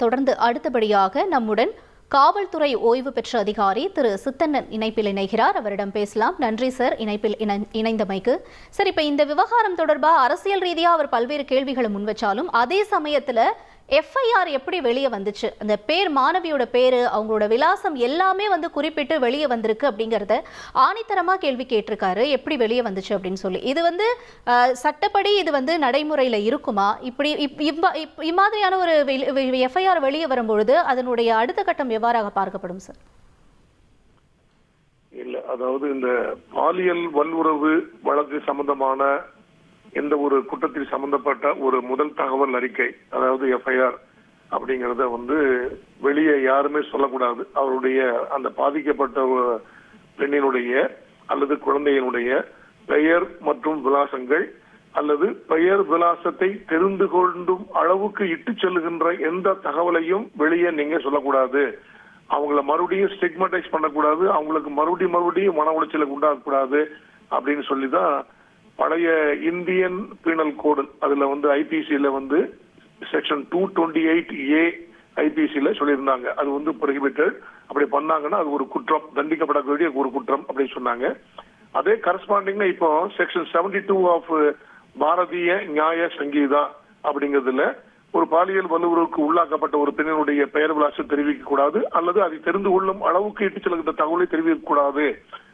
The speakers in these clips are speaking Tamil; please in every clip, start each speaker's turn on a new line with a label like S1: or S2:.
S1: தொடர்ந்து அடுத்தபடியாக நம்முடன் காவல்துறை ஓய்வு பெற்ற அதிகாரி திரு சித்தண்ணன் இணைப்பில் இணைகிறார். அவரிடம் பேசலாம். நன்றி சார், இணைப்பில் இணைந்தமைக்கு. சார், இப்ப இந்த விவகாரம் தொடர்பாக அரசியல் ரீதியா அவர் பல்வேறு கேள்விகளை முன்வச்சாலும் அதே சமயத்துல எஃப்ஐஆர் எப்படி வெளியே வந்துச்சு, அந்த பேர், மாணவியோட பேரு, அவங்களோட விலாசம் எல்லாமே குறிப்பிட்டு வெளியே வந்திருக்கு அப்படிங்கறத ஆணித்தரமா கேள்வி கேட்டிருக்காரு. எப்படி வெளியே வந்துச்சு அப்படின்னு சொல்லி. இது சட்டப்படி இது நடைமுறையில இருக்குமா? இப்படி இம்மாதிரியான ஒரு எஃப்ஐஆர் வெளியே வரும்பொழுது அதனுடைய அடுத்த கட்டம் எவ்வாறாக பார்க்கப்படும் சார்?
S2: இல்ல, அதாவது இந்த பாலியல் வல்லுறவு வழக்கு சம்பந்தமான எந்த ஒரு குற்றத்தில் சம்பந்தப்பட்ட ஒரு முதல் தகவல் அறிக்கை, அதாவது எஃப்ஐஆர் அப்படிங்கறத வெளியே யாருமே சொல்லக்கூடாது. அவருடைய அந்த பாதிக்கப்பட்ட பெண்ணினுடைய அல்லது குழந்தையினுடைய பெயர் மற்றும் விலாசங்கள் அல்லது பெயர் விலாசத்தை தெரிந்து கொண்டும் அளவுக்கு இட்டு செல்லுகின்ற எந்த தகவலையும் வெளியே நீங்க சொல்லக்கூடாது. அவங்கள மறுபடியும் ஸ்டிக்மடைஸ் பண்ணக்கூடாது, அவங்களுக்கு மறுபடியும் மன உளைச்சலுக்கு உண்டாகக்கூடாது அப்படின்னு சொல்லிதான் பழைய இந்தியன் பீனல் கோடு அதுல ஐபிசியில செக்ஷன் 228A ஐபிசியில சொல்லியிருந்தாங்க. அது ப்ரோஹிபிட்டட். அப்படி பண்ணாங்கன்னா அது ஒரு குற்றம், தண்டிக்கப்படக்கூடிய ஒரு குற்றம் அப்படின்னு சொன்னாங்க. அதே கரஸ்பாண்டிங் இப்போ செக்ஷன் 72 ஆஃப் பாரதிய நியாய சங்கீதா அப்படிங்கிறதுல ஒரு பாலியல் வல்லுறவுக்கு உள்ளாக்கப்பட்ட ஒரு பெண்ணினுடைய பெயர் விலாசம் தெரிவிக்க கூடாது அல்லது அதை தெரிந்து கொள்ளும் அளவுக்கு இட்டு செல்கின்ற தகவலை தெரிவிக்க கூடாது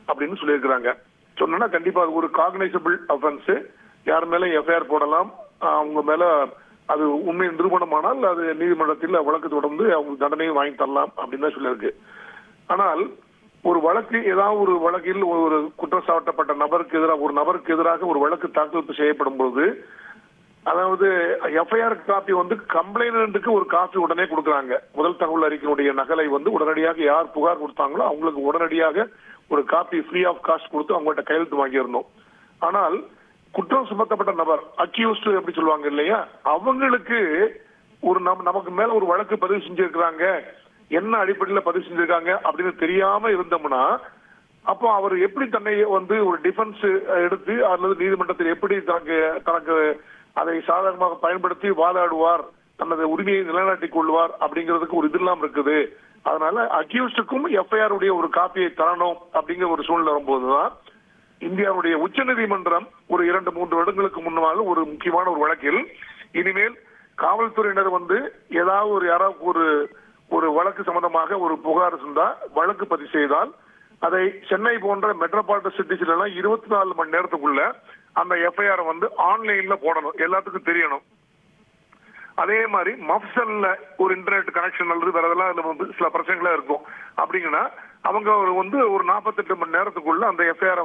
S2: அப்படின்னு சொல்லியிருக்கிறாங்க. சொன்னா கண்டிப்பா அது ஒரு காக்னைசபிள் அஃபென்ஸ். யார் மேல எஃப்ஐஆர் போடலாம், அவங்க மேல அது உண்மை நிரூபணமானால் அது நீதிமன்றத்தில் வழக்கு தொடர்ந்து அவங்க தண்டனையும் வாங்கி தரலாம் அப்படின்னு தான் சொல்லியிருக்கு. ஆனால் ஒரு வழக்கு, ஏதாவது ஒரு வழக்கில் ஒரு குற்றம் சாட்டப்பட்ட நபருக்கு எதிராக ஒரு வழக்கு தாக்கல் செய்யப்படும் போது, அதாவது எஃப்ஐஆர் காப்பி கம்ப்ளைனன்ட்டுக்கு ஒரு காப்பி உடனே கொடுக்குறாங்க. முதல் தகவல் அறிக்கையினுடைய நகலை உடனடியாக யார் புகார் கொடுத்தாங்களோ அவங்களுக்கு உடனடியாக ஒரு காப்பி ஃப்ரீ ஆஃப் காஸ்ட் கொடுத்து அவங்கள்ட்ட கையெழுத்து வாங்கிடணும். ஆனால் குற்றம் சுமத்தப்பட்ட நபர், அக்யூஸ்ட் அப்படி சொல்லுவாங்க இல்லையா, அவங்களுக்கு ஒரு நமக்கு மேல ஒரு வழக்கு பதிவு செஞ்சிருக்கிறாங்க, என்ன அடிப்படையில் பதிவு செஞ்சிருக்காங்க அப்படின்னு தெரியாம இருந்தோம்னா அப்போ அவர் எப்படி தன்னை ஒரு டிஃபென்ஸ் எடுத்து அல்லது நீதிமன்றத்தில் எப்படி தனக்கு அதை சாதகமாக பயன்படுத்தி வாதாடுவார், தனது உரிமையை நிலைநாட்டிக் கொள்வார் அப்படிங்கிறதுக்கு ஒரு இது இல்லாம இருக்குது. அதனால அக்யூஸ்டுக்கும் எஃப்ஐஆர் உடைய ஒரு காப்பியை தரணும் அப்படிங்கிற ஒரு சூழ்நிலை வரும்போதுதான் இந்தியாவுடைய உச்ச நீதிமன்றம் ஒரு 2-3 வருடங்களுக்கு முன்னால ஒரு முக்கியமான ஒரு வழக்கில் இனிமேல் காவல்துறையினர் ஏதாவது யாராவது ஒரு வழக்கு சம்பந்தமாக ஒரு புகார் இருந்தா வழக்கு பதிவு செய்தால் அதை சென்னை போன்ற மெட்ரோபாலிட்டன் சிட்டிஸ்ல எல்லாம் 24 மணி நேரத்துக்குள்ள அந்த எஃப்ஐஆர் ஆன்லைன்ல போடணும், எல்லாத்துக்கும் தெரியணும். அதே மாதிரி மஃப்சல்ல ஒரு இன்டர்நெட் கனெக்ஷன் அல்லது வேற இதெல்லாம் சில பிரச்சனைகளா இருக்கும். அப்படிங்கன்னா அவங்க ஒரு 48 மணி நேரத்துக்குள்ள அந்த எஃப்ஐஆர்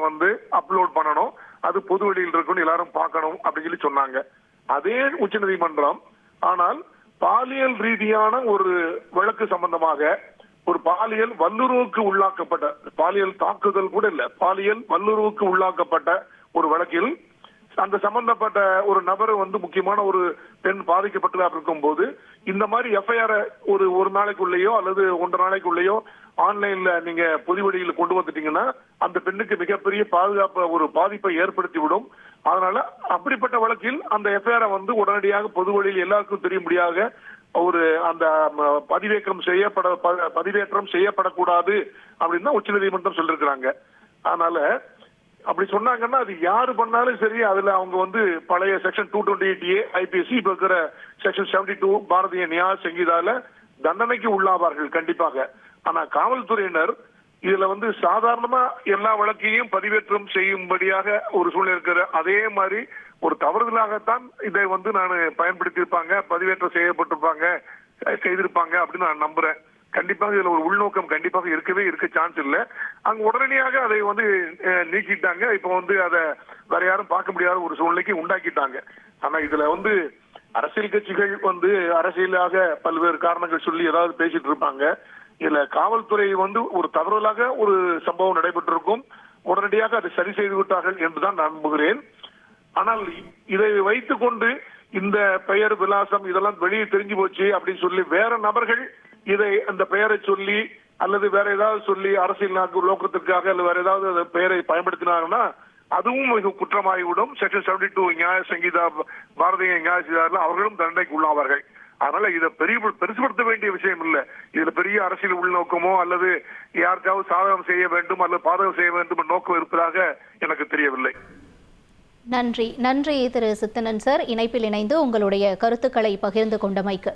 S2: அப்லோட் பண்ணணும், அது பொது வெளியில் இருக்குன்னு எல்லாரும் பார்க்கணும் அப்படின்னு சொல்லி சொன்னாங்க. அதே உச்ச நீதிமன்றம் ஆனால் பாலியல் ரீதியான ஒரு வழக்கு சம்பந்தமாக ஒரு பாலியல் வல்லுறவுக்கு உள்ளாக்கப்பட்ட, பாலியல் தாக்குதல் கூட இல்ல, பாலியல் வல்லுறவுக்கு உள்ளாக்கப்பட்ட ஒரு வழக்கில் அந்த சம்பந்தப்பட்ட ஒரு நபர் முக்கியமான ஒரு பெண் பாதிக்கப்பட்டதா இருக்கும் போது இந்த மாதிரி எஃப்ஐஆர் ஒரு நாளைக்குள்ளேயோ அல்லது 1.5 நாளைக்குள்ளேயோ ஆன்லைன்ல நீங்க பொதுவெளியில் கொண்டு வந்துட்டீங்கன்னா அந்த பெண்ணுக்கு மிகப்பெரிய பாதிப்பை ஏற்படுத்தி விடும். அதனால அப்படிப்பட்ட வழக்கில் அந்த எஃப்ஐஆர் உடனடியாக பொதுவெளியில் எல்லாருக்கும் தெரியும்படியாக ஒரு அந்த பதிவேற்றம் செய்யப்படக்கூடாது அப்படின்னு தான் உச்ச நீதிமன்றம் சொல்லிருக்கிறாங்க. அதனால அப்படி சொன்னாங்கன்னா அது யாரு பண்ணாலும் சரி, அதுல அவங்க பழைய செக்ஷன் 228A ஐபிசி, இப்ப இருக்கிற செக்ஷன் 72 பாரதிய நியாய சங்கீதால தண்டனைக்கு உள்ளாவார்கள் கண்டிப்பாக. ஆனா காவல்துறையினர் இதுல சாதாரணமா எல்லா வழக்கையும் பதிவேற்றம் செய்யும்படியாக ஒரு சூழ்நிலை இருக்கிற, அதே மாதிரி ஒரு தவறுதலாகத்தான் இதை நான் பயன்படுத்தி இருப்பாங்க, பதிவேற்றம் செய்திருப்பாங்க அப்படின்னு நான் நம்புறேன். கண்டிப்பாக இதுல ஒரு உள்நோக்கம் கண்டிப்பாக இருக்க சான்ஸ் இல்ல. அங்க உடனடியாக அதை நீக்கிட்டாங்க. இப்ப அதை வேற யாரும் பார்க்க முடியாத ஒரு சூழ்நிலைக்கு உண்டாக்கிட்டாங்க. ஆனா இதுல அரசியல் கட்சிகள் அரசியலாக பல்வேறு காரணங்கள் சொல்லி ஏதாவது பேசிட்டு இருப்பாங்க. இதுல காவல்துறை ஒரு தவறுதலாக ஒரு சம்பவம் நடைபெற்றிருக்கும், உடனடியாக அதை சரி செய்து விட்டார்கள் என்றுதான் நான் நம்புகிறேன். ஆனால் இதை வைத்துக் கொண்டு இந்த பெயர் விலாசம் இதெல்லாம் வெளியே தெரிஞ்சு போச்சு அப்படின்னு சொல்லி வேற நபர்கள் இதை அந்த பெயரை சொல்லி அல்லது வேற ஏதாவது சொல்லி அரசியல் நோக்கத்திற்காக அல்லது வேற ஏதாவது பெயரை பயன்படுத்தினாங்கன்னா அதுவும் மிக குற்றமாகிவிடும். செக்ஷன் 72 நியாய சங்கீதா பாரதிய நியாய சங்கீதாவில் அவர்களும் தண்டனைக்கு உள்ளாவார்கள். அதனால இதை பெருசுபடுத்த வேண்டிய விஷயம் இல்லை. இதுல பெரிய அரசியல் உள்நோக்கமோ அல்லது யாருக்காவது சாதகம் செய்ய வேண்டும் அல்லது பாதகம் செய்ய வேண்டும் நோக்கம் இருப்பதாக எனக்கு தெரியவில்லை.
S1: நன்றி திரு சித்தனன் சார், இணைப்பில் இணைந்து உங்களுடைய கருத்துக்களை பகிர்ந்து கொண்டமைக்கு.